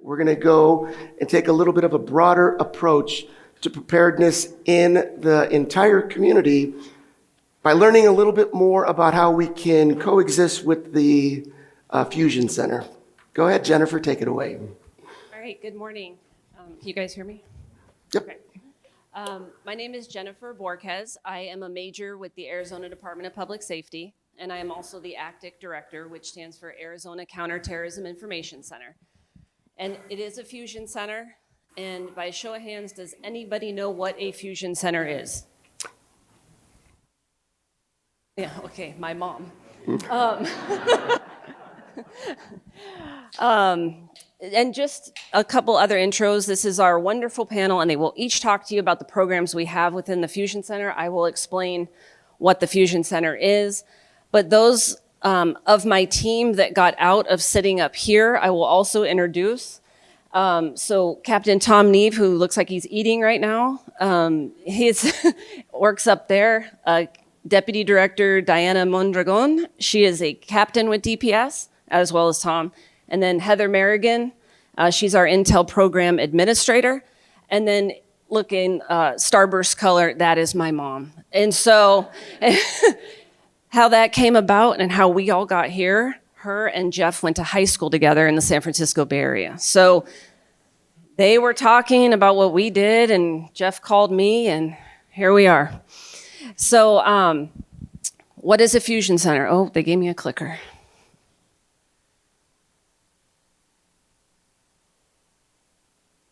We're going to go and take a little bit of a broader approach to preparedness in the entire community by learning a little bit more about how we can coexist with the Fusion Center. Go ahead, Jennifer, take it away. All right, good morning. Can you guys hear me? Yep. Okay. My name is Jennifer Borquez. I am a major with the Arizona Department of Public Safety, and I am also the ACTIC Director, which stands for Arizona Counterterrorism Information Center. And it is a fusion center, and by show of hands, does anybody know what a fusion center is? Yeah, okay, my mom. And just a couple other intros. This is our wonderful panel, and they will each talk to you about the programs we have within the Fusion Center. I will explain what the Fusion Center is. But those of my team that got out of sitting up here, I will also introduce. So Captain Tom Neve, who looks like he's eating right now, he works up there. Deputy Director Diana Mondragon, she is a captain with DPS, as well as Tom. And then Heather Merrigan, she's our Intel Program Administrator. And then looking starburst color, that is my mom. And so how that came about and how we all got here, her and Jeff went to high school together in the San Francisco Bay Area. So they were talking about what we did, and Jeff called me, and here we are. So what is a Fusion Center? Oh, they gave me a clicker.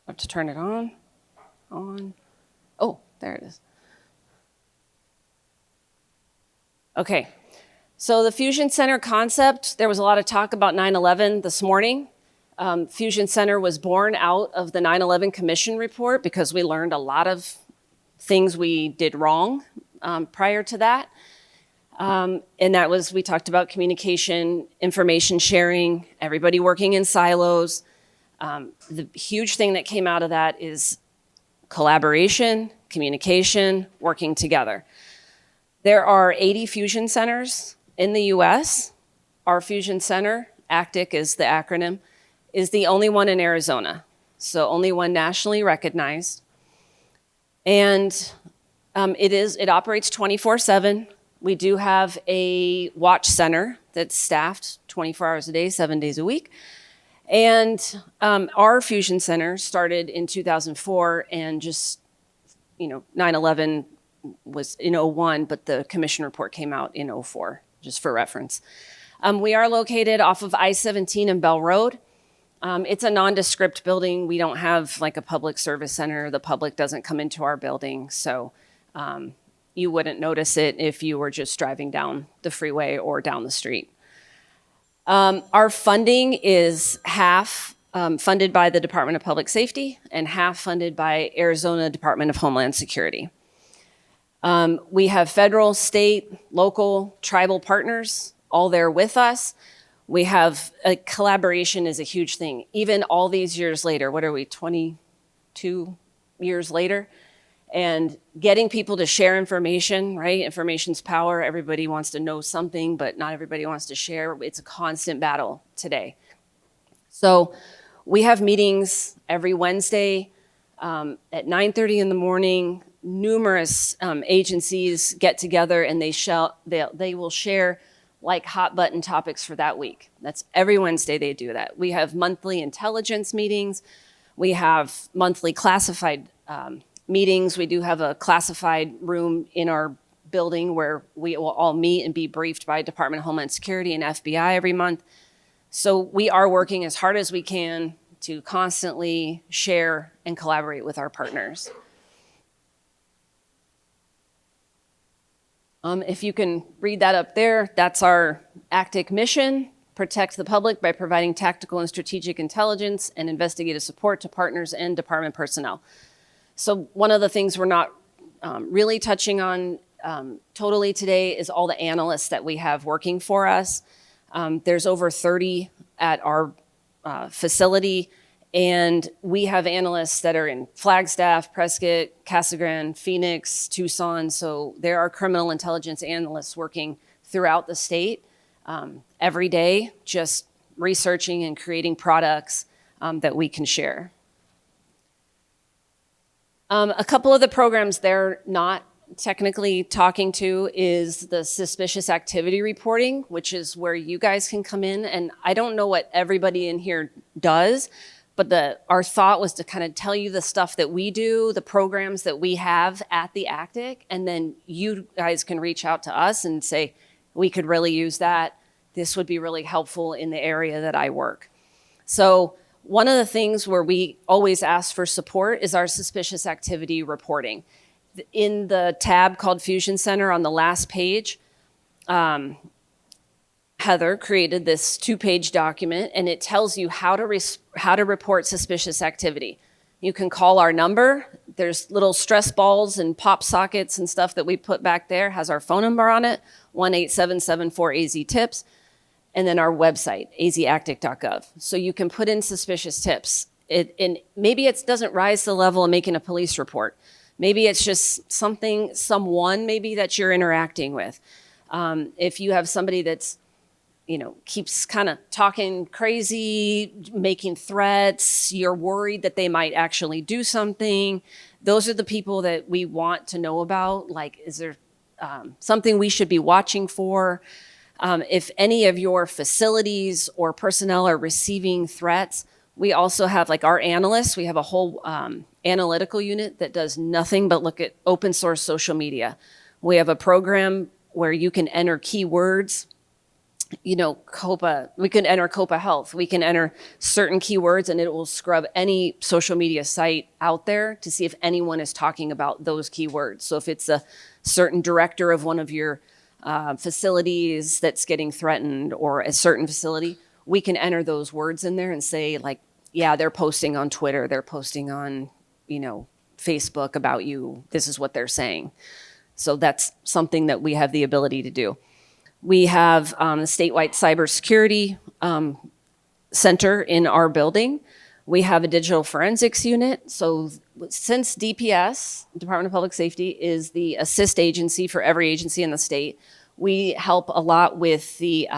I have to turn it on. Oh, there it is. Okay, so the Fusion Center concept, there was a lot of talk about 9/11 this morning. Fusion Center was born out of the 9/11 Commission report because we learned a lot of things we did wrong prior to that. And that was, we talked about communication, information sharing, everybody working in silos. The huge thing that came out of that is collaboration, communication, working together. There are 80 fusion centers in the US. Our fusion center, ACTIC is the acronym, is the only one in Arizona. So only one nationally recognized. And it operates 24/7. We do have a watch center that's staffed 24 hours a day, 7 days a week. And our fusion center started in 2004, and just, 9/11 was in 2001, but the commission report came out in 2004, just for reference. We are located off of I-17 and Bell Road. It's a nondescript building. We don't have like a public service center. The public doesn't come into our building, so you wouldn't notice it if you were just driving down the freeway or down the street. Our funding is half funded by the Department of Public Safety and half funded by Arizona Department of Homeland Security. We have federal, state, local, tribal partners all there with us. We have collaboration is a huge thing. Even all these years later, what are we, 22 years later? And getting people to share information, right? Information's power. Everybody wants to know something, but not everybody wants to share. It's a constant battle today. So we have meetings every Wednesday at 9:30 in the morning. Numerous agencies get together, and they will share like hot button topics for that week. That's every Wednesday they do that. We have monthly intelligence meetings. We have monthly classified meetings. We do have a classified room in our building where we will all meet and be briefed by Department of Homeland Security and FBI every month. So we are working as hard as we can to constantly share and collaborate with our partners. If you can read that up there, that's our ACTIC mission: protect the public by providing tactical and strategic intelligence and investigative support to partners and department personnel. So one of the things we're not really touching on totally today is all the analysts that we have working for us. There's over 30 at our facility, and we have analysts that are in Flagstaff, Prescott, Casa Grande, Phoenix, Tucson. So there are criminal intelligence analysts working throughout the state every day, just researching and creating products that we can share. A couple of the programs they're not technically talking to is the suspicious activity reporting, which is where you guys can come in. And I don't know what everybody in here does, but our thought was to kind of tell you the stuff that we do, the programs that we have at the ACTIC, and then you guys can reach out to us and say, we could really use that. This would be really helpful in the area that I work. So one of the things where we always ask for support is our suspicious activity reporting. In the tab called Fusion Center on the last page, Heather created this 2-page document, and it tells you how to report suspicious activity. You can call our number. There's little stress balls and pop sockets and stuff that we put back there, has our phone number on it, 1-877-4-AZ-TIPS, and then our website, azactic.gov. So you can put in suspicious tips. And maybe it doesn't rise to the level of making a police report. Maybe it's just someone maybe that you're interacting with. If you have somebody that's, keeps kind of talking crazy, making threats, you're worried that they might actually do something, those are the people that we want to know about. Like, is there something we should be watching for? If any of your facilities or personnel are receiving threats, we also have our analysts. We have a whole analytical unit that does nothing but look at open source social media. We have a program where you can enter keywords, COPA, we can enter COPA Health. We can enter certain keywords and it will scrub any social media site out there to see if anyone is talking about those keywords. So if it's a certain director of one of your facilities that's getting threatened, or a certain facility, we can enter those words in there and say yeah, they're posting on Twitter, they're posting on, Facebook about you, this is what they're saying. So that's something that we have the ability to do. We have a statewide cybersecurity center in our building. We have a digital forensics unit. So since DPS, Department of Public Safety, is the assist agency for every agency in the state, we help a lot with the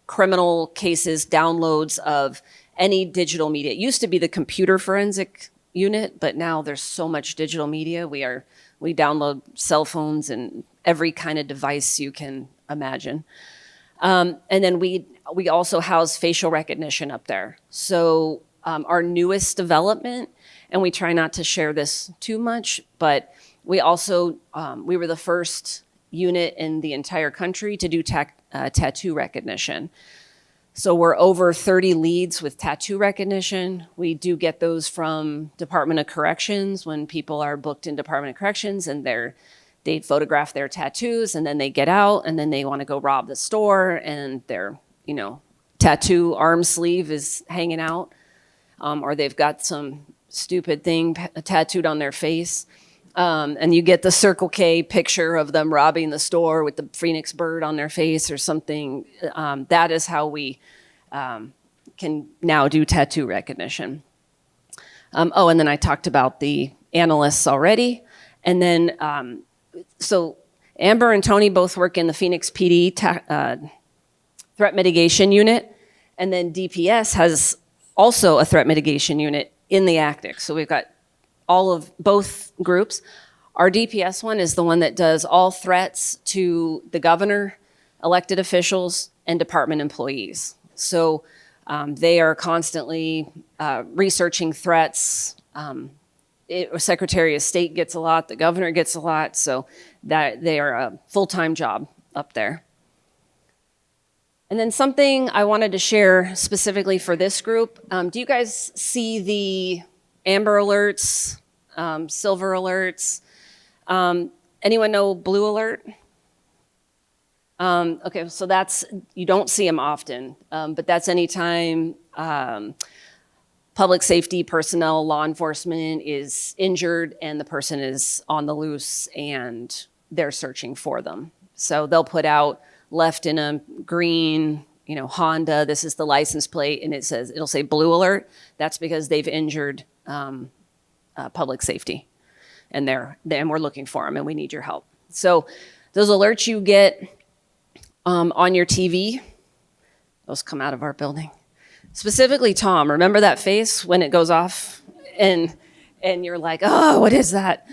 criminal cases, downloads of any digital media. It used to be the computer forensic unit, but now there's so much digital media. We download cell phones and every kind of device you can imagine. And then we also house facial recognition up there. So our newest development, and we try not to share this too much, but we also, we were the first unit in the entire country to do tattoo recognition. So we're over 30 leads with tattoo recognition. We do get those from Department of Corrections when people are booked in Department of Corrections and they photograph their tattoos and then they get out and then they want to go rob the store and their, tattoo arm sleeve is hanging out, or they've got some stupid thing tattooed on their face. And you get the Circle K picture of them robbing the store with the phoenix bird on their face or something. That is how we can now do tattoo recognition. And then I talked about the analysts already. And then, so Amber and Tony both work in the Phoenix PD threat mitigation unit. And then DPS has also a threat mitigation unit in the ACTIC. So we've got both groups. Our DPS one is the one that does all threats to the governor, elected officials, and department employees. So they are constantly researching threats. Secretary of State gets a lot, the governor gets a lot, so that they are a full-time job up there. And then something I wanted to share specifically for this group. Do you guys see the Amber alerts, silver alerts? Anyone know blue alert? Okay, so you don't see them often, but that's anytime public safety personnel, law enforcement is injured and the person is on the loose and they're searching for them. So they'll put out left in a green, Honda, this is the license plate, and it'll say blue alert. That's because they've injured public safety, and we're looking for them, and we need your help. So those alerts you get on your TV, those come out of our building. specifically Tom. Remember that face when it goes off and you're like, oh, what is that?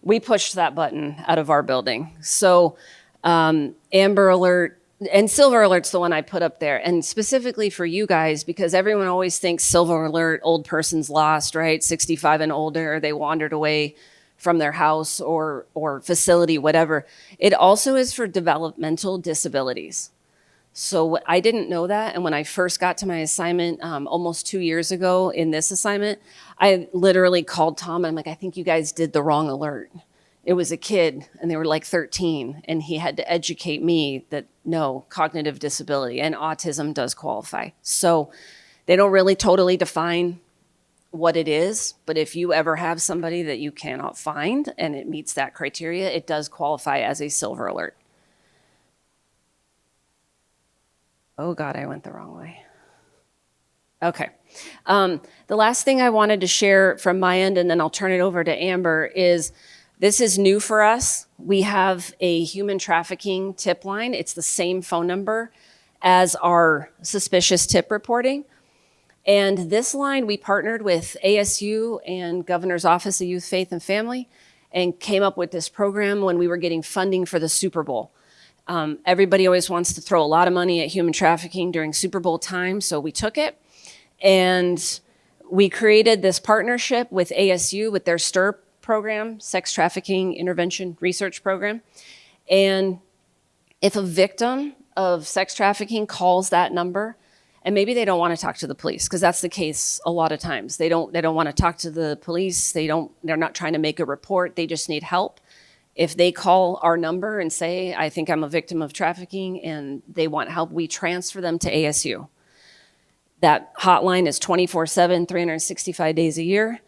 We pushed that button out of our building. So Amber Alert and Silver Alert's the one I put up there. And specifically for you guys, because everyone always thinks Silver Alert, old person's lost, right? 65 and older, they wandered away from their house or facility, whatever. It also is for developmental disabilities. So I didn't know that. And when I first got to my assignment almost 2 years ago in this assignment, I literally called Tom and I'm like, I think you guys did the wrong alert. It was a kid and they were like 13 and he had to educate me that no, cognitive disability and autism does qualify. So they don't really totally define what it is, but if you ever have somebody that you cannot find and it meets that criteria, it does qualify as a Silver Alert. Oh God, I went the wrong way. Okay. The last thing I wanted to share from my end, and then I'll turn it over to Amber, is this is new for us. We have a human trafficking tip line. It's the same phone number as our suspicious tip reporting. And this line, we partnered with ASU and Governor's Office of Youth, Faith, and Family and came up with this program when we were getting funding for the Super Bowl. Everybody always wants to throw a lot of money at human trafficking during Super Bowl time, so we took it. And we created this partnership with ASU with their STIR program, Sex Trafficking Intervention Research Program. And if a victim of sex trafficking calls that number, and maybe they don't want to talk to the police, because that's the case a lot of times. They don't want to talk to the police. They're not trying to make a report. They just need help. If they call our number and say, I think I'm a victim of trafficking and they want help, we transfer them to ASU. That hotline is 24/7, 365 days a year,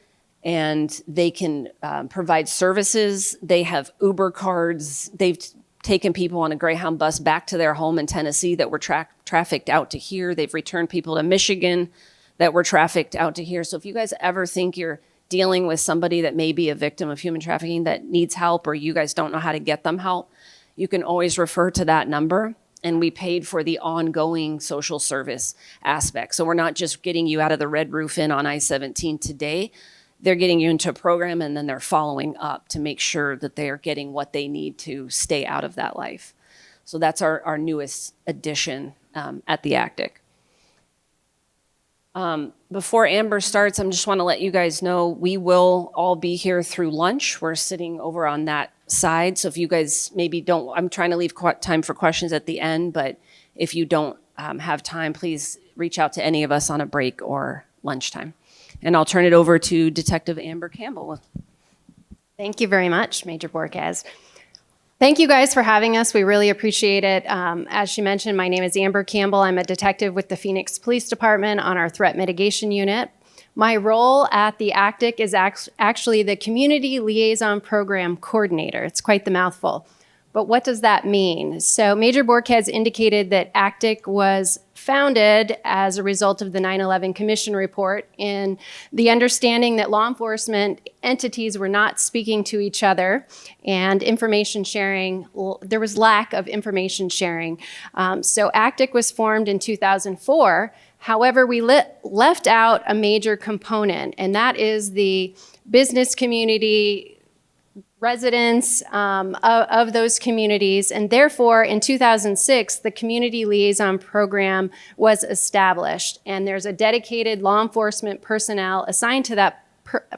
and they can provide services. They have Uber cards. They've taken people on a Greyhound bus back to their home in Tennessee that were trafficked out to here. They've returned people to Michigan that were trafficked out to here. So if you guys ever think you're dealing with somebody that may be a victim of human trafficking that needs help, or you guys don't know how to get them help, you can always refer to that number. And we paid for the ongoing social service aspect. So we're not just getting you out of the Red Roof Inn on I-17 today. They're getting you into a program and then they're following up to make sure that they're getting what they need to stay out of that life. So that's our newest addition at the ACTIC. Before Amber starts, I just want to let you guys know we will all be here through lunch. We're sitting over on that side. So if you guys maybe don't, I'm trying to leave time for questions at the end, but if you don't have time, please reach out to any of us on a break or lunchtime. And I'll turn it over to Detective Amber Campbell. Thank you very much, Major Borquez. Thank you guys for having us. We really appreciate it. As she mentioned, my name is Amber Campbell. I'm a detective with the Phoenix Police Department on our Threat Mitigation Unit. My role at the ACTIC is actually the Community Liaison Program Coordinator. It's quite the mouthful. But what does that mean? So Major Borquez indicated that ACTIC was founded as a result of the 9/11 Commission report in the understanding that law enforcement entities were not speaking to each other and information sharing, there was lack of information sharing. So ACTIC was formed in 2004. However, we left out a major component, and that is the business community, residents of those communities, and therefore in 2006 the Community Liaison Program was established, and there's a dedicated law enforcement personnel assigned to that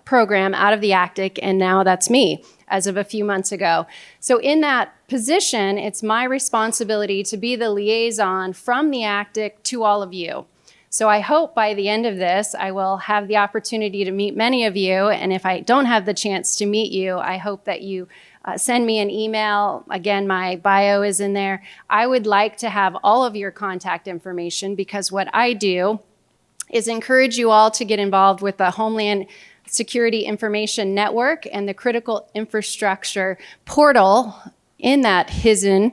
program out of the ACTIC, and now that's me as of a few months ago. So in that position, it's my responsibility to be the liaison from the ACTIC to all of you. So I hope by the end of this, I will have the opportunity to meet many of you. And if I don't have the chance to meet you, I hope that you send me an email. Again, my bio is in there. I would like to have all of your contact information, because what I do is encourage you all to get involved with the Homeland Security Information Network and the Critical Infrastructure Portal in that HISN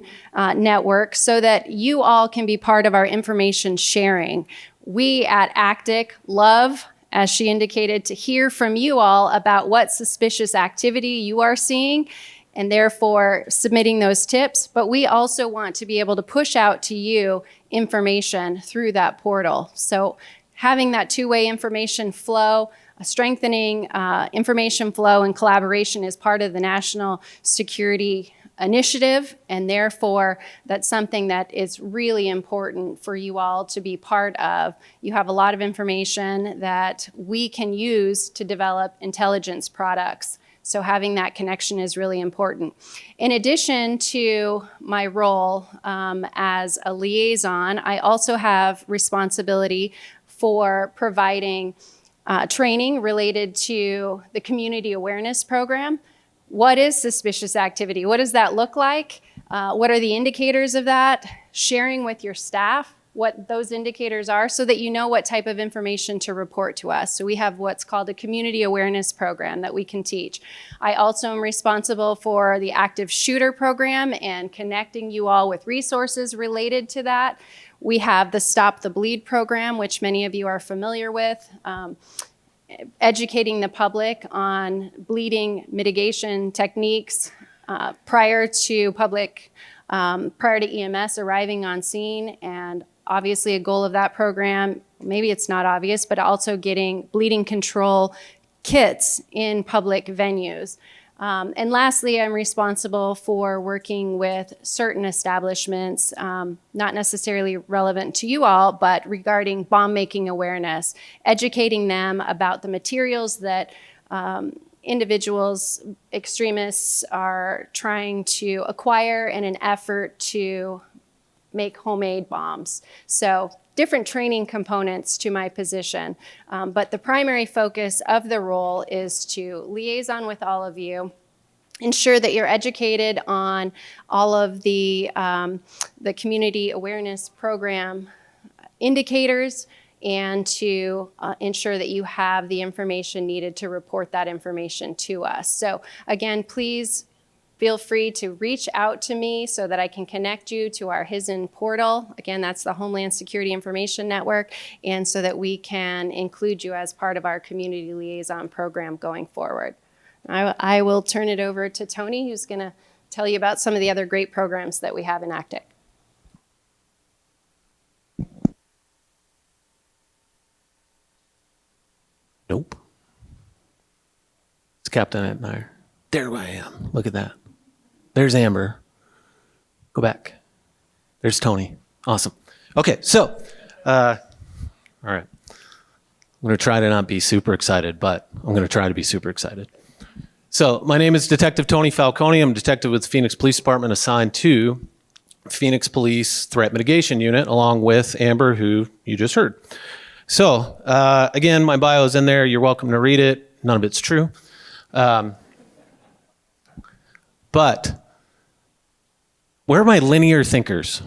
network, so that you all can be part of our information sharing. We at ACTIC love, as she indicated, to hear from you all about what suspicious activity you are seeing and therefore submitting those tips. But we also want to be able to push out to you information through that portal. So having that two-way information flow, strengthening information flow and collaboration is part of the National Security Initiative, and therefore that's something that is really important for you all to be part of. You have a lot of information that we can use to develop intelligence products. So having that connection is really important. In addition to my role as a liaison, I also have responsibility for providing training related to the community awareness program. What is suspicious activity? What does that look like? What are the indicators of that? Sharing with your staff what those indicators are so that you know what type of information to report to us. So we have what's called a community awareness program that we can teach. I also am responsible for the active shooter program and connecting you all with resources related to that. We have the Stop the Bleed program, which many of you are familiar with. Educating the public on bleeding mitigation techniques prior to EMS arriving on scene. And obviously a goal of that program, maybe it's not obvious, but also getting bleeding control kits in public venues. And lastly, I'm responsible for working with certain establishments, not necessarily relevant to you all, but regarding bomb making awareness, educating them about the materials that individuals, extremists are trying to acquire in an effort to make homemade bombs. So different training components to my position. But the primary focus of the role is to liaison with all of you, ensure that you're educated on all of the community awareness program indicators, and to ensure that you have the information needed to report that information to us. So again, please feel free to reach out to me so that I can connect you to our HISN portal. Again, that's the Homeland Security Information Network, and so that we can include you as part of our community liaison program going forward. I will turn it over to Tony, who's going to tell you about some of the other great programs that we have in ACTIC. Nope. It's Captain Etnire. There I am. Look at that. There's Amber. Go back. There's Tony. Awesome. Okay, so, all right. I'm going to try to not be super excited, but I'm going to try to be super excited. So, my name is Detective Tony Falcone. I'm a detective with the Phoenix Police Department assigned to Phoenix Police Threat Mitigation Unit, along with Amber, who you just heard. So, again, my bio is in there. You're welcome to read it. None of it's true. But where are my linear thinkers?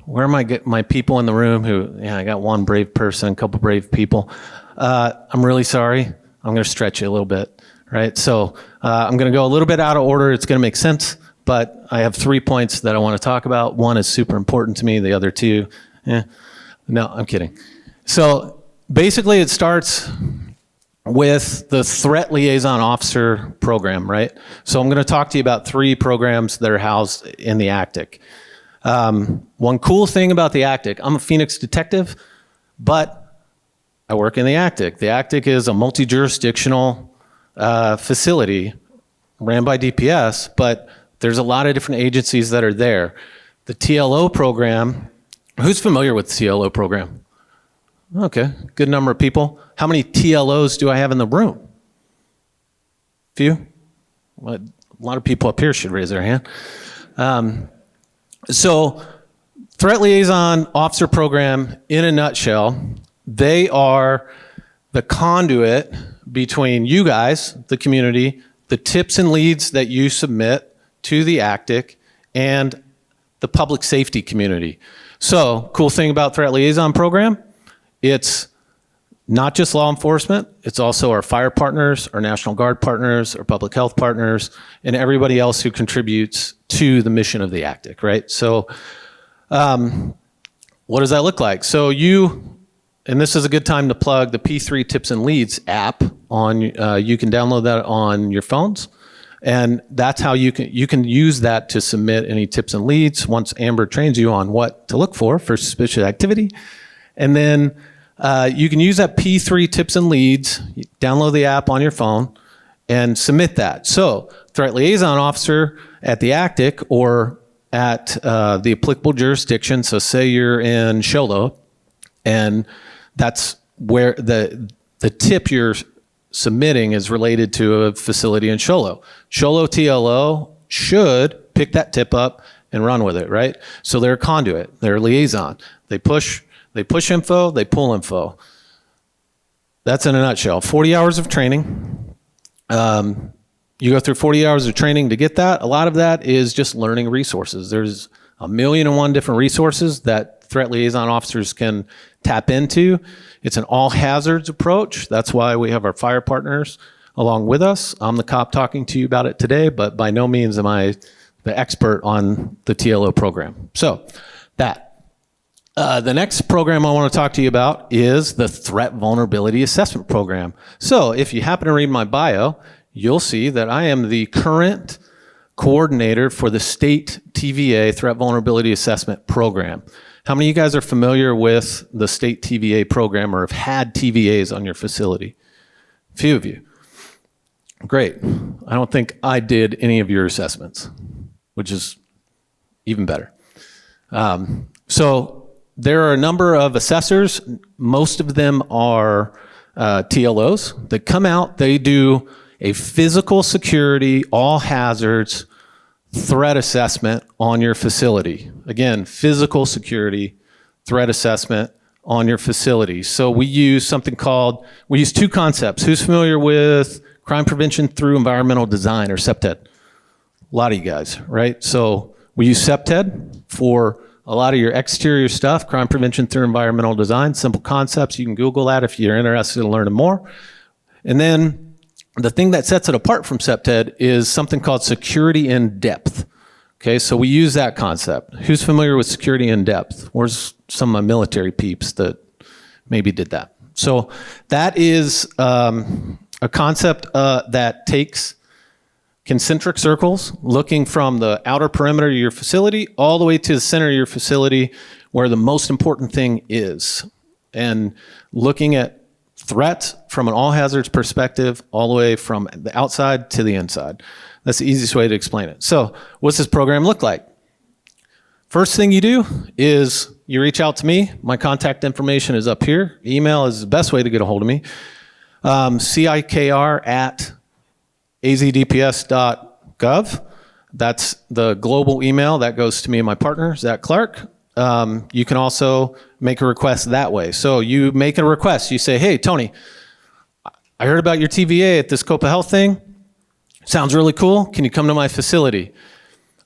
Where are my people in the room who, yeah, I got one brave person, a couple brave people. I'm really sorry. I'm going to stretch you a little bit, right? So I'm going to go a little bit out of order. It's going to make sense, but I have 3 points that I want to talk about. One is super important to me. The other two, no, I'm kidding. So basically it starts with the Threat Liaison Officer program, right? So I'm going to talk to you about 3 programs that are housed in the ACTIC. One cool thing about the ACTIC, I'm a Phoenix detective, but I work in the ACTIC. The ACTIC is a multi-jurisdictional facility ran by DPS, but there's a lot of different agencies that are there. The TLO program, who's familiar with the TLO program? Okay, good number of people. How many TLOs do I have in the room? Few? Well, a lot of people up here should raise their hand. So, Threat Liaison Officer Program, in a nutshell, they are the conduit between you guys, the community, the tips and leads that you submit to the ACTIC, and the public safety community. So, cool thing about Threat Liaison Program, it's not just law enforcement, it's also our fire partners, our National Guard partners, our public health partners, and everybody else who contributes to the mission of the ACTIC, right? So what does that look like? So and this is a good time to plug the P3 Tips and Leads app. You can download that on your phones, And that's how you can use that to submit any tips and leads once Amber trains you on what to look for suspicious activity. And then you can use that P3 tips and leads, download the app on your phone, and submit that. So threat liaison officer at the ACTIC or at the applicable jurisdiction, so say you're in Sholo, and that's where the tip you're submitting is related to a facility in Sholo. Sholo TLO should pick that tip up and run with it, right? So they're a conduit, they're a liaison. They push info, they pull info. That's in a nutshell. 40 hours of training. You go through 40 hours of training to get that. A lot of that is just learning resources. There's 1,000,001 different resources that threat liaison officers can tap into. It's an all hazards approach. That's why we have our fire partners along with us. I'm the cop talking to you about it today, but by no means am I the expert on the TLO program. So the next program I want to talk to you about is the Threat Vulnerability Assessment Program. So if you happen to read my bio, you'll see that I am the current coordinator for the state TVA Threat Vulnerability Assessment Program. How many of you guys are familiar with the state TVA program or have had TVAs on your facility? A few of you. Great. I don't think I did any of your assessments, which is even better. So there are a number of assessors. Most of them are TLOs that come out. They do a physical security, all hazards, threat assessment on your facility. Again, physical security, threat assessment on your facility. So we use two concepts. Who's familiar with crime prevention through environmental design, or CPTED? A lot of you guys, right? So we use CPTED for a lot of your exterior stuff, crime prevention through environmental design, simple concepts. You can Google that if you're interested in learning more. And then the thing that sets it apart from CPTED is something called security in depth. Okay, so we use that concept. Who's familiar with security in depth? Where's some of my military peeps that maybe did that? So that is a concept that takes concentric circles, looking from the outer perimeter of your facility all the way to the center of your facility where the most important thing is, and looking at threats from an all hazards perspective all the way from the outside to the inside. That's the easiest way to explain it. So what's this program look like? First thing you do is you reach out to me. My contact information is up here. Email is the best way to get a hold of me. CIKR@azdps.gov. That's the global email that goes to me and my partner, Zach Clark. You can also make a request that way. So you make a request. You say, hey, Tony, I heard about your TVA at this Copa Health thing. Sounds really cool. Can you come to my facility?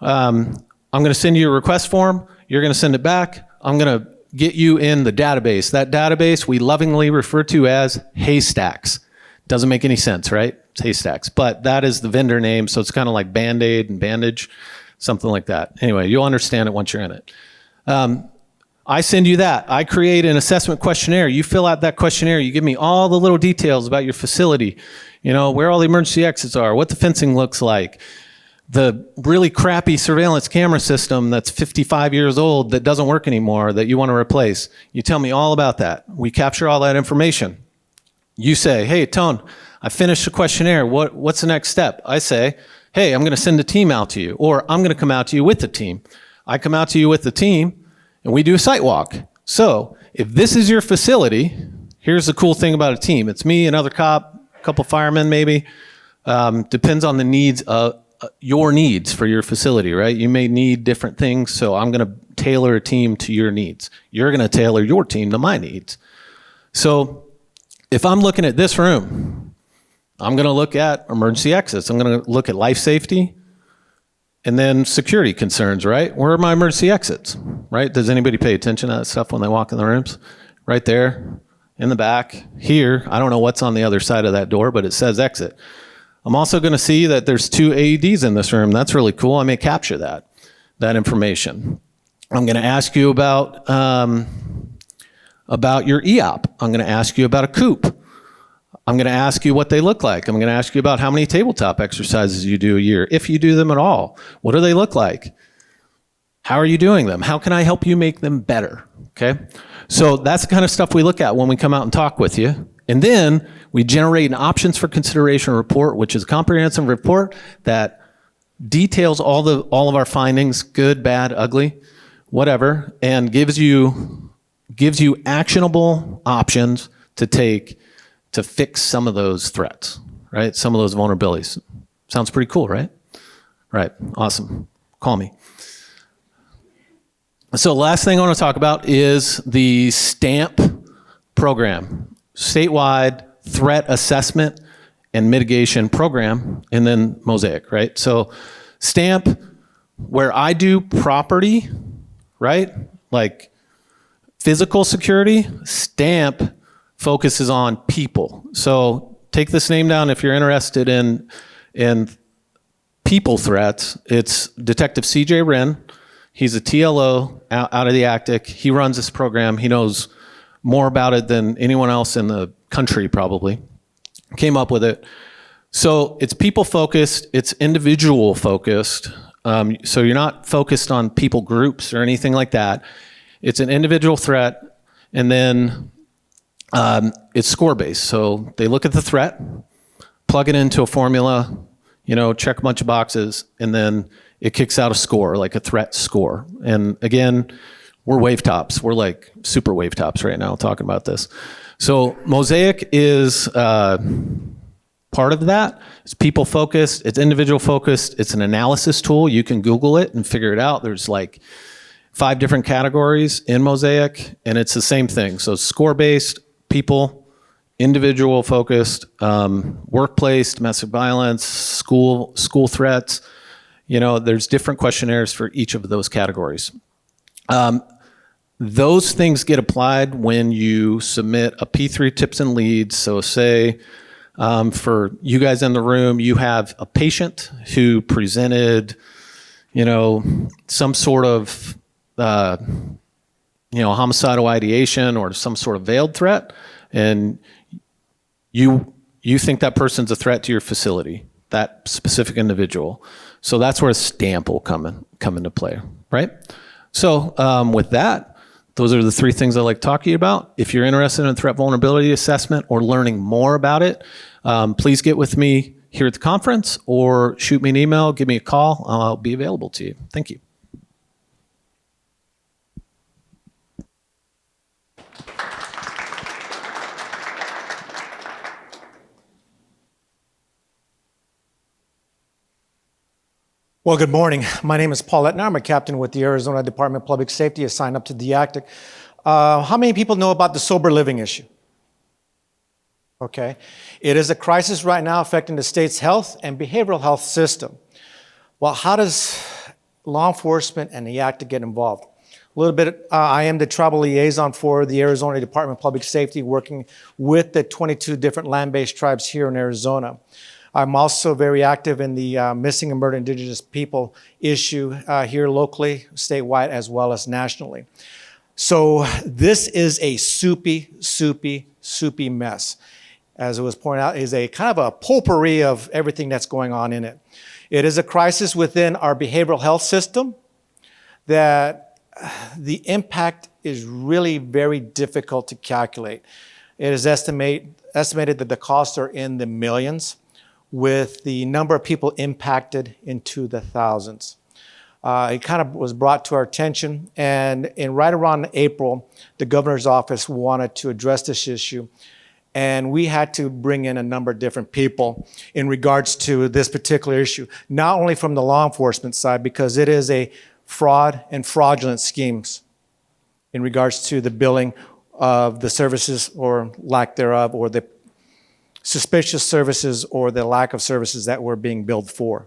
I'm going to send you a request form. You're going to send it back. I'm going to get you in the database. That database we lovingly refer to as Haystacks. Doesn't make any sense, right? It's Haystacks. But that is the vendor name, so it's kind of like Band-Aid and bandage, something like that. Anyway, you'll understand it once you're in it. I send you that. I create an assessment questionnaire. You fill out that questionnaire. You give me all the little details about your facility, where all the emergency exits are, what the fencing looks like, the really crappy surveillance camera system that's 55 years old that doesn't work anymore that you want to replace. You tell me all about that. We capture all that information. You say, hey, Tone, I finished the questionnaire. What's the next step? I say, hey, I'm going to send a team out to you, or I'm going to come out to you with the team. I come out to you with the team, and we do a site walk. So if this is your facility, here's the cool thing about a team. It's me, another cop, a couple firemen maybe. Depends on the needs of your needs for your facility, right? You may need different things, so I'm going to tailor a team to your needs. You're going to tailor your team to my needs. So if I'm looking at this room, I'm going to look at emergency exits. I'm going to look at life safety, and then security concerns, right? Where are my emergency exits, right? Does anybody pay attention to that stuff when they walk in the rooms? Right there, in the back, here. I don't know what's on the other side of that door, but it says exit. I'm also going to see that there's 2 AEDs in this room. That's really cool. I may capture that information. I'm going to ask you about your EOP. I'm going to ask you about a COOP. I'm going to ask you what they look like. I'm going to ask you about how many tabletop exercises you do a year, if you do them at all. What do they look like? How are you doing them? How can I help you make them better? Okay? So that's the kind of stuff we look at when we come out and talk with you. And then we generate an options for consideration report, which is a comprehensive report that details all of our findings, good, bad, ugly, whatever, and gives you actionable options to take to fix some of those threats, right? Some of those vulnerabilities. Sounds pretty cool, right? Right, awesome. Call me. So last thing I want to talk about is the STAMP program, statewide threat assessment and mitigation program, and then Mosaic, right? So STAMP, where I do property, right? Like physical security, STAMP focuses on people. So take this name down if you're interested in people threats. It's Detective CJ Wren. He's a TLO out of the ACTIC. He runs this program. He knows more about it than anyone else in the country probably. Came up with it. So it's people focused, it's individual focused. So you're not focused on people groups or anything like that. It's an individual threat, and then it's score-based. So they look at the threat, plug it into a formula, check a bunch of boxes, and then it kicks out a score, like a threat score. And again, we're wave tops. We're like super wave tops right now talking about this. So Mosaic is part of that. It's people focused, it's individual focused, it's an analysis tool. You can Google it and figure it out. There's like 5 different categories in Mosaic, and it's the same thing. So score-based, people, individual focused, workplace, domestic violence, school threats. There's different questionnaires for each of those categories. Those things get applied when you submit a P3 tips and leads. So say for you guys in the room, you have a patient who presented, some sort of, homicidal ideation or some sort of veiled threat, and you think that person's a threat to your facility, that specific individual. So that's where a STAMP will come into play, right? So with that, those are the 3 things I like to talk to you about. If you're interested in threat vulnerability assessment or learning more about it, please get with me here at the conference or shoot me an email, give me a call. I'll be available to you. Thank you. Well, good morning. My name is Paul Etner. I'm a captain with the Arizona Department of Public Safety, assigned up to the ACTIC. How many people know about the sober living issue? Okay. It is a crisis right now affecting the state's health and behavioral health system. Well, how does law enforcement and the ACTIC get involved? A little bit, I am the tribal liaison for the Arizona Department of Public Safety, working with the 22 different land-based tribes here in Arizona. I'm also very active in the missing and murdered indigenous people issue here locally, statewide, as well as nationally. So this is a soupy mess. As it was pointed out, is a kind of a potpourri of everything that's going on in it. It is a crisis within our behavioral health system that the impact is really very difficult to calculate. It is estimated that the costs are in the millions, with the number of people impacted into the thousands. It kind of was brought to our attention, and right around April, the governor's office wanted to address this issue, and we had to bring in a number of different people in regards to this particular issue, not only from the law enforcement side, because it is a fraud and fraudulent schemes in regards to the billing of the services or lack thereof, or the suspicious services or the lack of services that we're being billed for.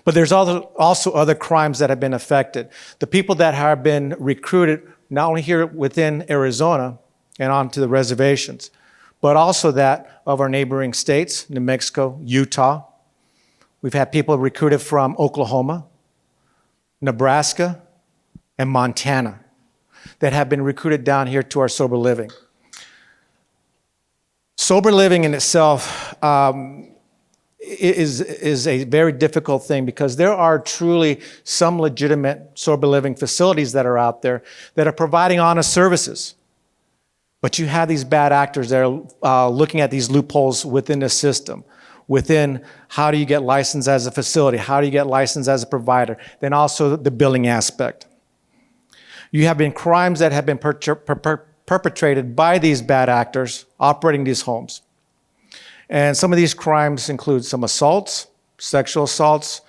But there's also other crimes that have been affected. The people that have been recruited, not only here within Arizona and onto the reservations, but also that of our neighboring states, New Mexico, Utah. We've had people recruited from Oklahoma, Nebraska, and Montana that have been recruited down here to our sober living. Sober living in itself is a very difficult thing because there are truly some legitimate sober living facilities that are out there that are providing honest services. But you have these bad actors that are looking at these loopholes within the system, within how do you get licensed as a facility, how do you get licensed as a provider, then also the billing aspect. You have been crimes that have been perpetrated by these bad actors operating these homes. And some of these crimes include some assaults, sexual assaults,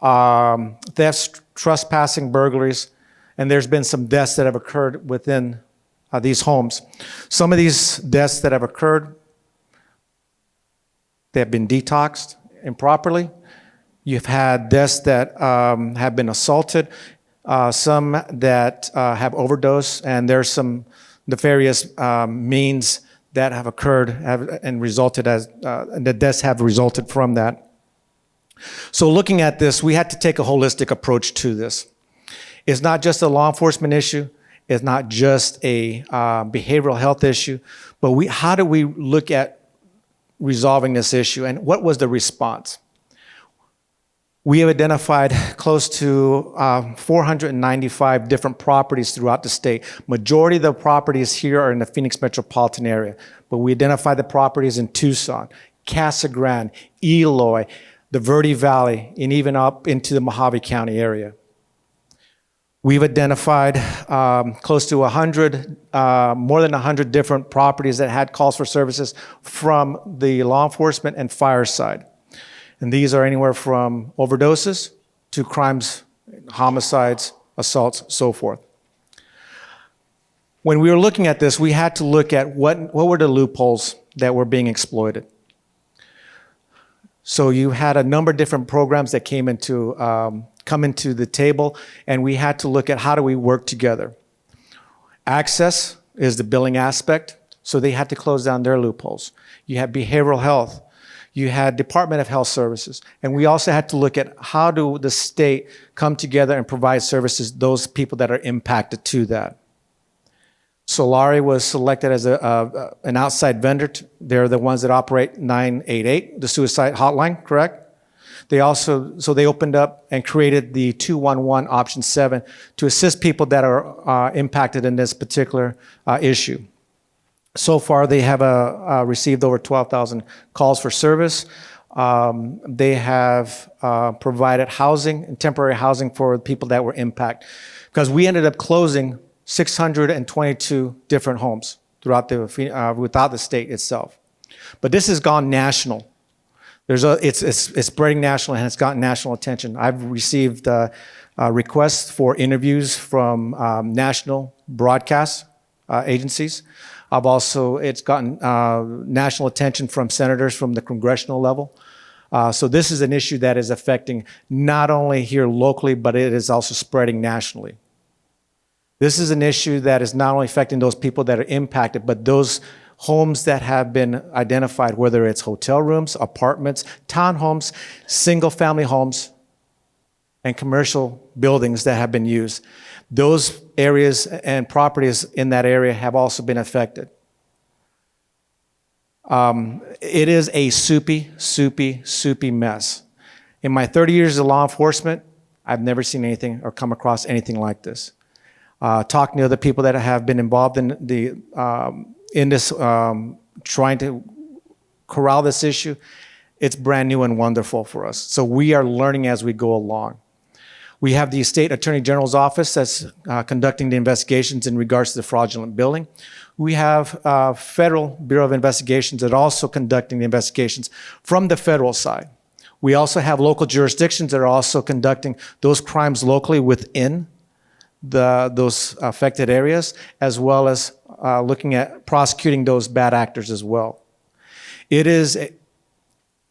thefts, trespassing, burglaries, and there's been some deaths that have occurred within these homes. Some of these deaths that have occurred, they have been detoxed improperly. You've had deaths that have been assaulted, some that have overdosed, and there's some nefarious means that have occurred and resulted as, and the deaths have resulted from that. So looking at this, we had to take a holistic approach to this. It's not just a law enforcement issue. It's not just a behavioral health issue, but how do we look at resolving this issue, and what was the response? We have identified close to 495 different properties throughout the state. Majority of the properties here are in the Phoenix metropolitan area, but we identified the properties in Tucson, Casa Grande, Eloy, the Verde Valley, and even up into the Mojave County area. We've identified close to 100, more than 100 different properties that had calls for services from the law enforcement and fire side. And these are anywhere from overdoses to crimes, homicides, assaults, so forth. When we were looking at this, we had to look at what were the loopholes that were being exploited. So you had a number of different programs that came into come into the table, and we had to look at how do we work together. Access is the billing aspect, so they had to close down their loopholes. You had behavioral health. You had Department of Health Services. And we also had to look at how do the state come together and provide services to those people that are impacted to that. Solari was selected as an outside vendor. They're the ones that operate 988, the suicide hotline, correct? They opened up and created the 211 option 7 to assist people that are impacted in this particular issue. So far, they have received over 12,000 calls for service. They have provided housing and temporary housing for people that were impacted. Because we ended up closing 622 different homes throughout the state itself. But this has gone national. It's spreading national, and it's gotten national attention. I've received requests for interviews from national broadcast agencies. It's gotten national attention from senators from the congressional level. So this is an issue that is affecting not only here locally, but it is also spreading nationally. This is an issue that is not only affecting those people that are impacted, but those homes that have been identified, whether it's hotel rooms, apartments, townhomes, single-family homes, and commercial buildings that have been used. Those areas and properties in that area have also been affected. It is a soupy mess. In my 30 years of law enforcement, I've never seen anything or come across anything like this. Talking to other people that have been involved in this, trying to corral this issue, it's brand new and wonderful for us. So we are learning as we go along. We have the State Attorney General's Office that's conducting the investigations in regards to the fraudulent billing. We have Federal Bureau of Investigations that are also conducting the investigations from the federal side. We also have local jurisdictions that are also conducting those crimes locally within those affected areas, as well as looking at prosecuting those bad actors as well. It is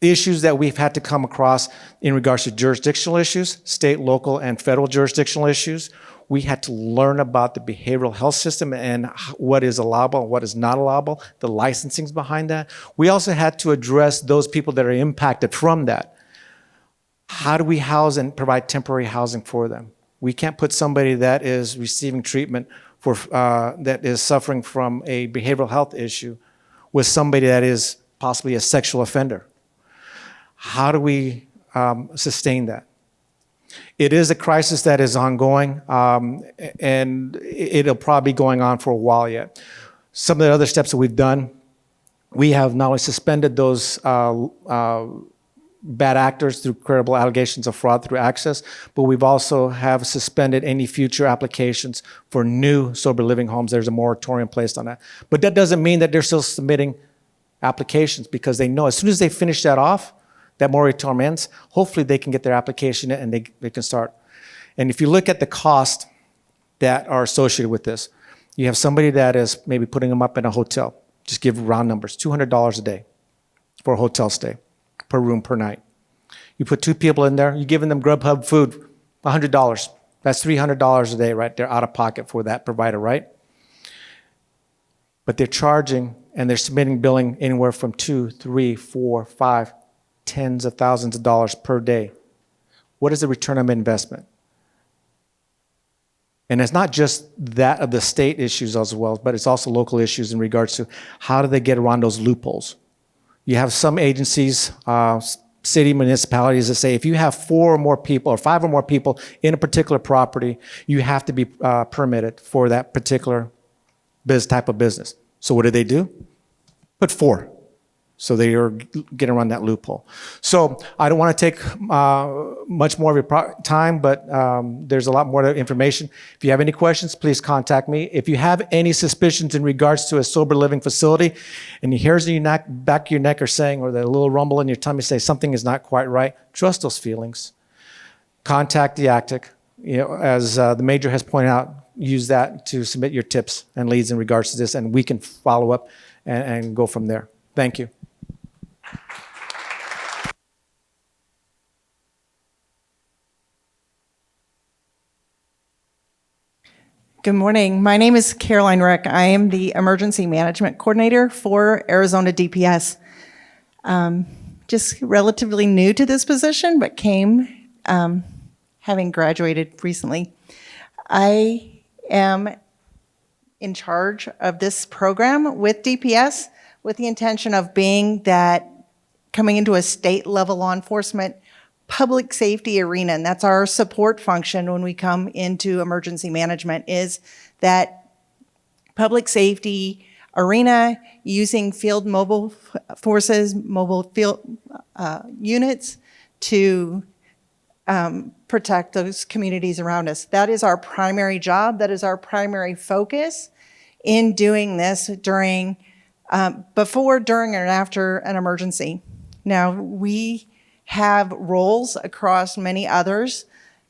issues that we've had to come across in regards to jurisdictional issues, state, local, and federal jurisdictional issues. We had to learn about the behavioral health system and what is allowable and what is not allowable, the licensings behind that. We also had to address those people that are impacted from that. How do we house and provide temporary housing for them? We can't put somebody that is receiving treatment for that is suffering from a behavioral health issue. with somebody that is possibly a sexual offender. How do we sustain that? It is a crisis that is ongoing, and it'll probably be going on for a while yet. Some of the other steps that we've done, we have not only suspended those bad actors through credible allegations of fraud through access, but we've also have suspended any future applications for new sober living homes. There's a moratorium placed on that. But that doesn't mean that they're still submitting applications, because they know as soon as they finish that off, that moratorium ends, hopefully they can get their application in and they can start. And if you look at the cost that are associated with this, you have somebody that is maybe putting them up in a hotel, just give round numbers, $200 a day for a hotel stay, per room per night. You put 2 people in there, you're giving them Grubhub food, $100. That's $300 a day right there out of pocket for that provider, right? But they're charging and they're submitting billing anywhere from 2, 3, 4, 5, tens of thousands of dollars per day. What is the return on investment? And it's not just that of the state issues as well, but it's also local issues in regards to how do they get around those loopholes. You have some agencies, city municipalities that say if you have 4 or more people or 5 or more people in a particular property, you have to be permitted for that particular type of business. So what do? Put 4. So they are getting around that loophole. So I don't want to take much more of your time, but there's a lot more information. If you have any questions, please contact me. If you have any suspicions in regards to a sober living facility, and the hairs in your back of your neck are saying, or the little rumble in your tummy say something is not quite right, trust those feelings. Contact the ACTIC. You know, as the major has pointed out, use that to submit your tips and leads in regards to this, and we can follow up and go from there. Thank you. Good morning. My name is Caroline Rick. I am the Emergency Management Coordinator for Arizona DPS. Just relatively new to this position, but came having graduated recently. I am in charge of this program with DPS with the intention of being that coming into a state-level law enforcement public safety arena, and that's our support function when we come into emergency management, is that public safety arena using field mobile forces, mobile field units to protect those communities around us. That is our primary job. That is our primary focus in doing this during, before, during, and after an emergency. Now, we have roles across many others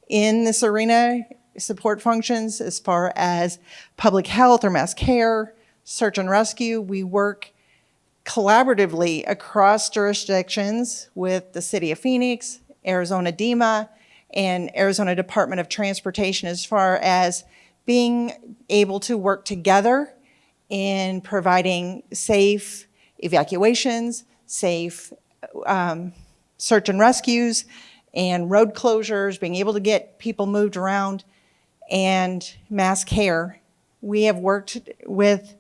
in this arena, support functions as far as public health or mass care, search and rescue. We work collaboratively across jurisdictions with the City of Phoenix, Arizona DEMA, and Arizona Department of Transportation as far as being able to work together in providing safe evacuations, safe search and rescues, and road closures, being able to get people moved around, and mass care. We have worked with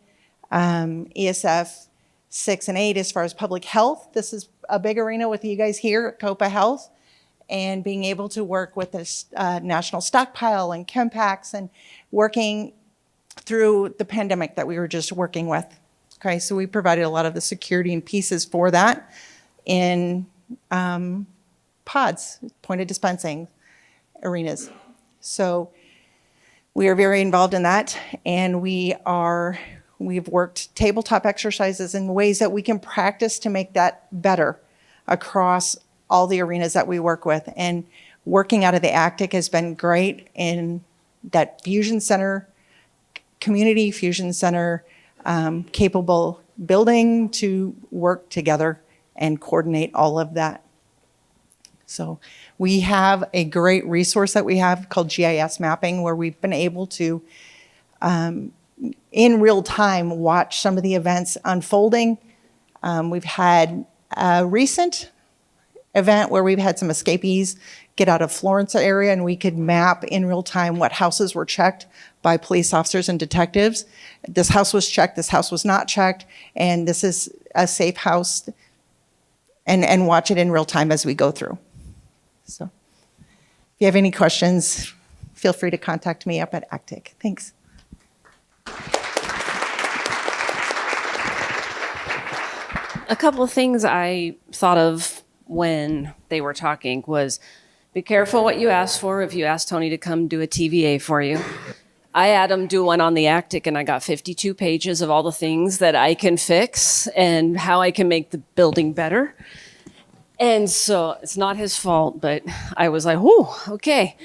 ESF 6 and 8 as far as public health. This is a big arena with you guys here at COPA Health, and being able to work with this national stockpile and ChemPacks, and working through the pandemic that we were just working with. Okay, so we provided a lot of the security and pieces for that in pods, point of dispensing arenas. So we are very involved in that, and we've worked tabletop exercises in ways that we can practice to make that better across all the arenas that we work with. And working out of the ACTIC has been great in that fusion center, community fusion center, capable building to work together and coordinate all of that. So we have a great resource that we have called GIS mapping, where we've been able to, in real time, watch some of the events unfolding. We've had a recent event where we've had some escapees get out of Florence area, and we could map in real time what houses were checked by police officers and detectives. This house was checked, this house was not checked, and this is a safe house, and watch it in real time as we go through. So if you have any questions, feel free to contact me up at ACTIC. Thanks. A couple of things I thought of when they were talking was, be careful what you ask for if you ask Tony to come do a TVA for you. I had him do one on the ACTIC, and I got 52 pages of all the things that I can fix and how I can make the building better. And so it's not his fault, but I was like, whoo, okay.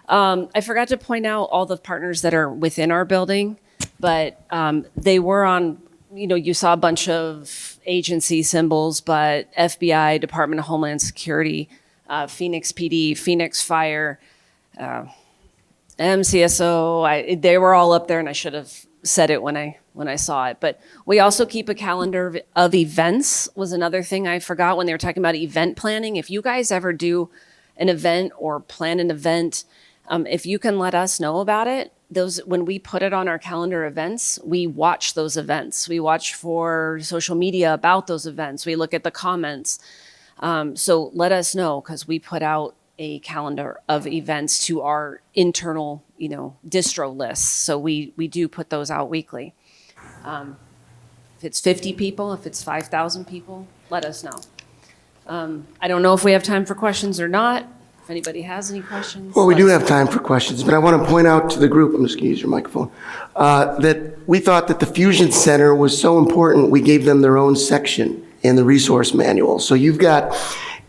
I forgot to point out all the partners that are within our building, but they were on, you saw a bunch of agency symbols, but FBI, Department of Homeland Security, Phoenix PD, Phoenix Fire, MCSO, they were all up there, and I should have said it when I saw it. But we also keep a calendar of events, was another thing I forgot when they were talking about event planning. If you guys ever do an event or plan an event, if you can let us know about it, when we put it on our calendar events, we watch those events. We watch for social media about those events. We look at the comments. So let us know, because we put out a calendar of events to our internal, distro lists. So we do put those out weekly. If it's 50 people, if it's 5,000 people, let us know. I don't know if we have time for questions or not. If anybody has any questions. Well, we do have time for questions, but I want to point out to the group, I'm just going to use your microphone, that we thought that the Fusion Center was so important, we gave them their own section in the resource manual. So you've got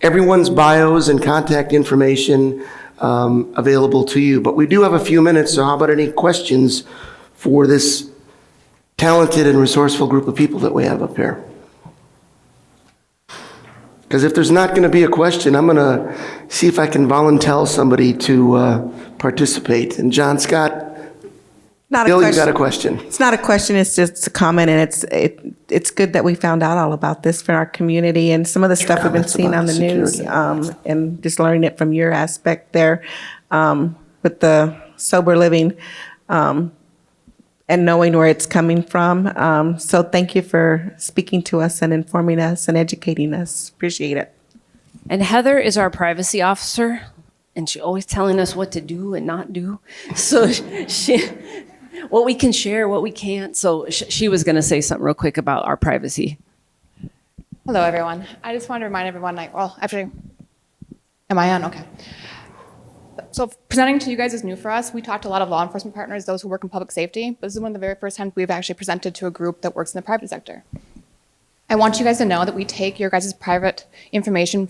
everyone's bios and contact information available to you. But we do have a few minutes, so how about any questions for this talented and resourceful group of people that we have up here? Because if there's not going to be a question, I'm going to see if I can volunteer somebody to participate. And John Scott, Not Bill, a you got a question. question. It's not a question. It's just a comment, and it's good that we found out all about this for our community and some of the stuff we've been Comments seeing about on the news, security. and just learning it from your aspect there with the sober living and knowing where it's coming from. So thank you for speaking to us and informing us and educating us. Appreciate it. And Heather is our privacy officer, and she's always telling us what to do and not do. So what we can share, what we can't. So she was going to say something real quick about our privacy. Hello, everyone. I just wanted to remind everyone, actually, am I on? Okay. So presenting to you guys is new for us. We talked to a lot of law enforcement partners, those who work in public safety, but this is one of the very first times we've actually presented to a group that works in the private sector. I want you guys to know that we take your guys' private information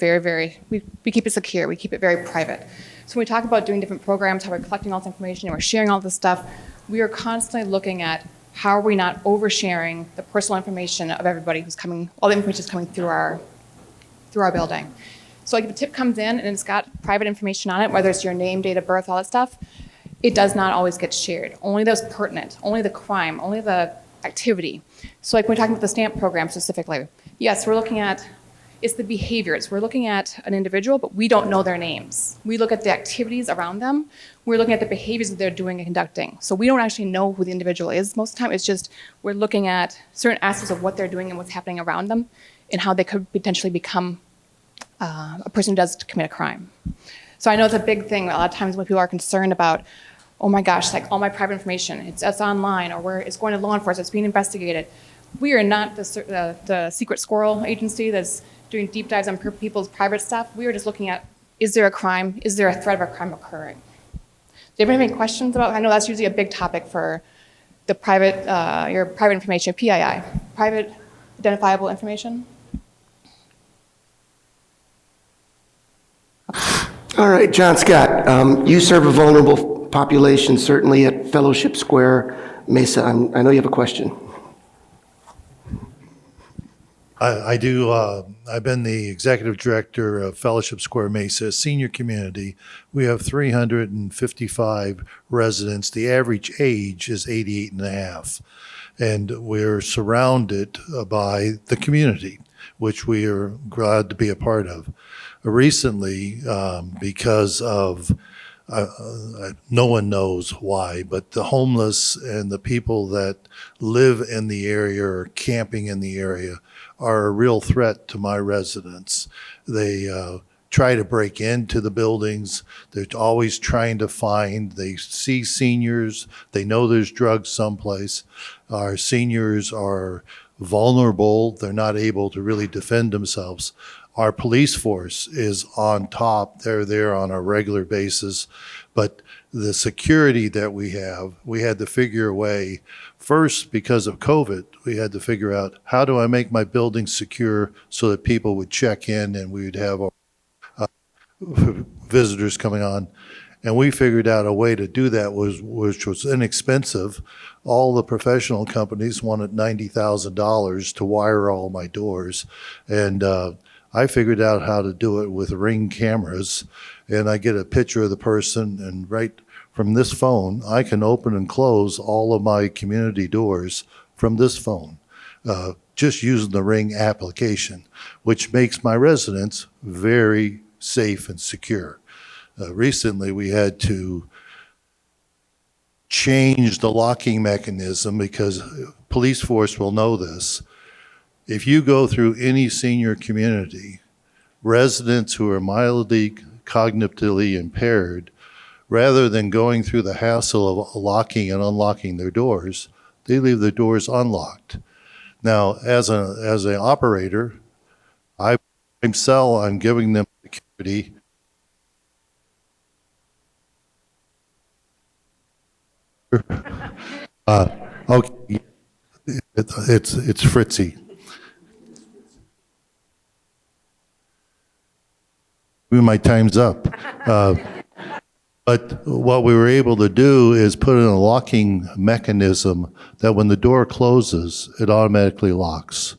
we keep it secure, we keep it very private. So when we talk about doing different programs, how we're collecting all this information and we're sharing all this stuff, we are constantly looking at how are we not oversharing the personal information of everybody who's coming, all the information is coming through our building. So like if a tip comes in and it's got private information on it, whether it's your name, date of birth, all that stuff, it does not always get shared. Only those pertinent, only the crime, only the activity. So like when we're talking about the stamp program specifically, yes, we're looking at, it's the behaviors. We're looking at an individual, but we don't know their names. We look at the activities around them. We're looking at the behaviors that they're doing and conducting. So we don't actually know who the individual is. Most of the time, it's just we're looking at certain aspects of what they're doing and what's happening around them and how they could potentially become a person who does commit a crime. So I know it's a big thing. A lot of times when people are concerned about, oh my gosh, like all my private information, it's online, or it's going to law enforcement, it's being investigated. We are not the secret squirrel agency that's doing deep dives on people's private stuff. We are just looking at, is there a crime? Is there a threat of a crime occurring? Do you have any questions about? I know that's usually a big topic for the your private information, PII, private identifiable information. All right, John Scott, you serve a vulnerable population, certainly at Fellowship Square, Mesa. I know you have a question. I do. I've been the executive director of Fellowship Square Mesa Senior Community. We have 355 residents. The average age is 88 and a half. And we're surrounded by the community, which we are glad to be a part of. Recently, because of no one knows why, but the homeless and the people that live in the area or camping in the area are a real threat to my residents. They try to break into the buildings. They're always trying to find, they see seniors, they know there's drugs someplace. Our seniors are vulnerable. They're not able to really defend themselves. Our police force is on top. They're there on a regular basis. But the security that we have, we had to figure a way. First, because of COVID, we had to figure out, how do I make my building secure so that people would check in and we would have visitors coming on. And we figured out a way to do that which was inexpensive. All the professional companies wanted $90,000 to wire all my doors. And I figured out how to do it with Ring cameras, and I get a picture of the person, and right from this phone, I can open and close all of my community doors from this phone, just using the Ring application, which makes my residents very safe and secure. Recently, we had to change the locking mechanism because police force will know this. If you go through any senior community, residents who are mildly cognitively impaired, rather than going through the hassle of locking and unlocking their doors, they leave their doors unlocked. Now, as an operator, I'm giving them security. Okay, it's Fritzy. My time's up. But what we were able to do is put in a locking mechanism that when the door closes, it automatically locks.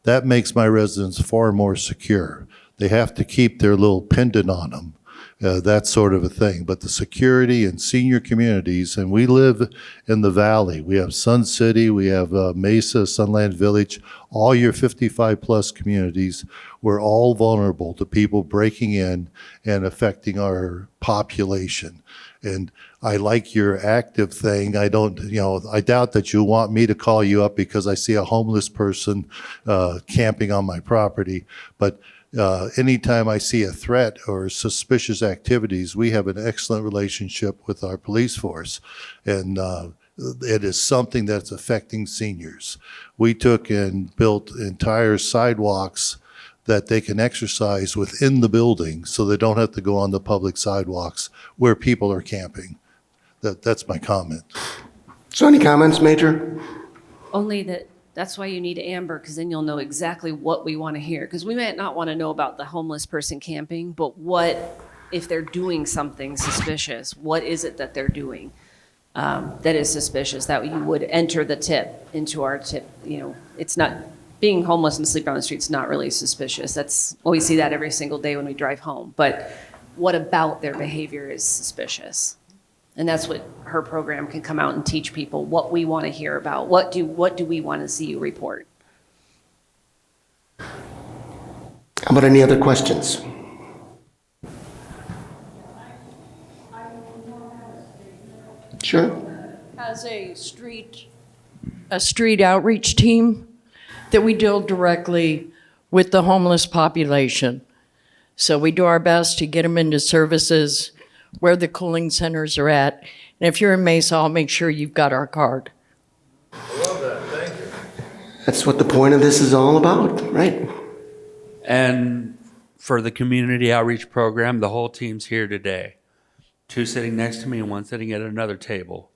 That makes my residents far more secure. They have to keep their little pendant on them, that sort of a thing. But the security in senior communities, and we live in the valley. We have Sun City, we have Mesa, Sunland Village, all your 55-plus communities. We're all vulnerable to people breaking in and affecting our population. And I like your active thing. I doubt that you want me to call you up because I see a homeless person camping on my property. But anytime I see a threat or suspicious activities, we have an excellent relationship with our police force. And it is something that's affecting seniors. We took and built entire sidewalks that they can exercise within the building so they don't have to go on the public sidewalks where people are camping. That's my comment. So any comments, Major? Only that's why you need Amber, because then you'll know exactly what we want to hear. Because we might not want to know about the homeless person camping, but what if they're doing something suspicious? What is it that they're doing that is suspicious that you would enter the tip into our tip? It's not being homeless and sleeping on the streets. Not really suspicious. We see that every single day when we drive home. But what about their behavior is suspicious? And that's what her program can come out and teach people what we want to hear about. What do we want to see you report? How about any other questions? Sure. Has a street outreach team that we deal directly with the homeless population. So we do our best to get them into services where the cooling centers are at. And if you're in Mesa, I'll make sure you've got our card. I love that. Thank you. That's what the point of this is all about, right? And for the community outreach program, the whole team's here today. 2 sitting next to me and 1 sitting at another table.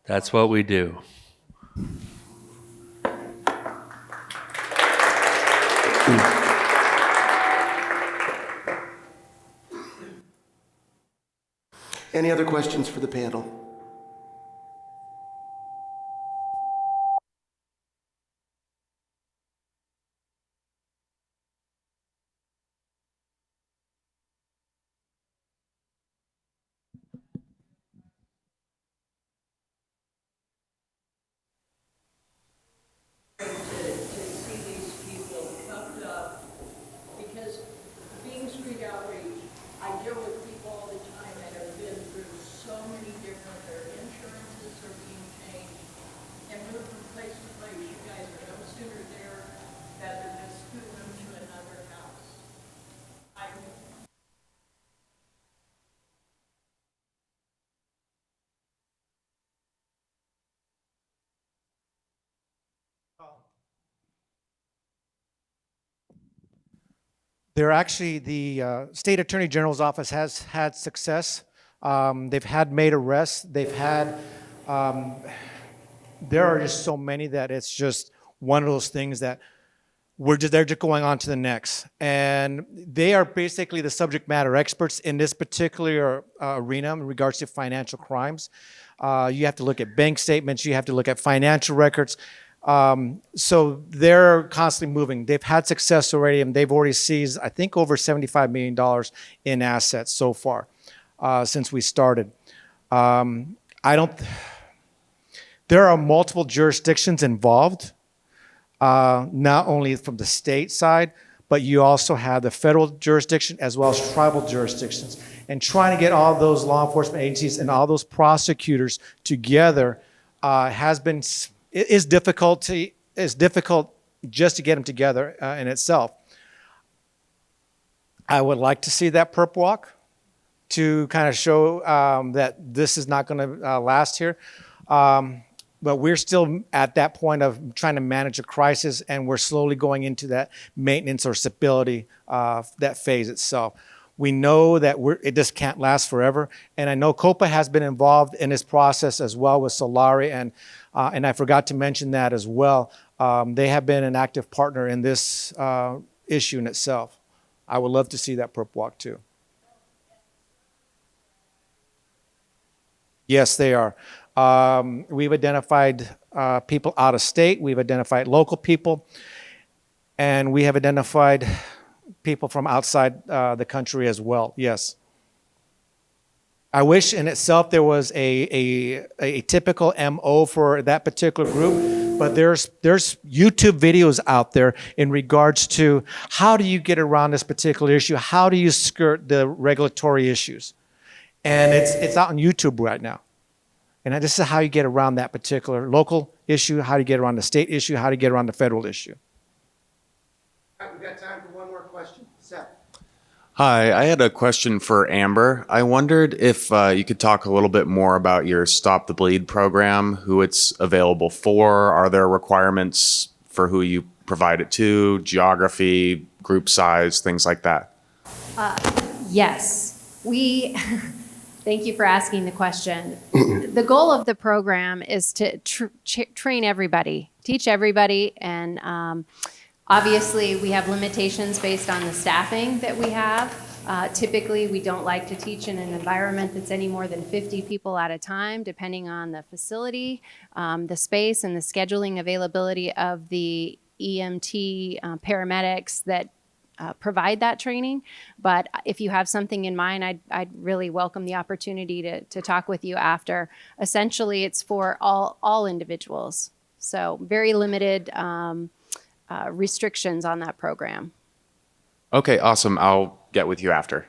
That's what we do. Any other questions for the panel? Because being street outreach, I deal with people all the time that have been They're actually, the State Attorney General's office has had success. They've had made arrests. They've had, there are just so many that it's just one of those things that they're just going on to the next. And they are basically the subject matter experts in this particular arena in regards to financial crimes. You have to look at bank statements, you have to look at financial records. So they're constantly moving. They've had success already, and they've already seized, I think, over $75 million in assets so far since we started. There are multiple jurisdictions involved, not only from the state side, but you also have the federal jurisdiction as well as tribal jurisdictions. And trying to get all those law enforcement agencies and all those prosecutors together is difficult just to get them together in itself. I would like to see that perp walk to kind of show that this is not going to last here. But we're still at that point of trying to manage a crisis, and we're slowly going into that maintenance or stability, that phase itself. We know that it just can't last forever. And I know COPA has been involved in this process as well with Solari, and I forgot to mention that as well. They have been an active partner in this issue in itself. I would love to see that perp walk too. Yes, they are. We've identified people out of state. We've identified local people. And we have identified people from outside the country as well, yes. I wish in itself there was a typical MO for that particular group, but there's YouTube videos out there in regards to how do you get around this particular issue? How do you skirt the regulatory issues? And it's out on YouTube right now. And this is how you get around that particular local issue, how do you get around the state issue, how do you get around the federal issue. All right, we've got time for one more question. Seth. Hi, I had a question for Amber. I wondered if you could talk a little bit more about your Stop the Bleed program, who it's available for. Are there requirements for who you provide it to, geography, group size, things like that? Yes, thank you for asking the question. The goal of the program is to train everybody, teach everybody, and obviously we have limitations based on the staffing that we have. Typically, we don't like to teach in an environment that's any more than 50 people at a time, depending on the facility, the space, and the scheduling availability of the EMT paramedics that provide that training. But if you have something in mind, I'd really welcome the opportunity to talk with you after. Essentially, it's for all individuals. So very limited restrictions on that program. Okay, awesome. I'll get with you after.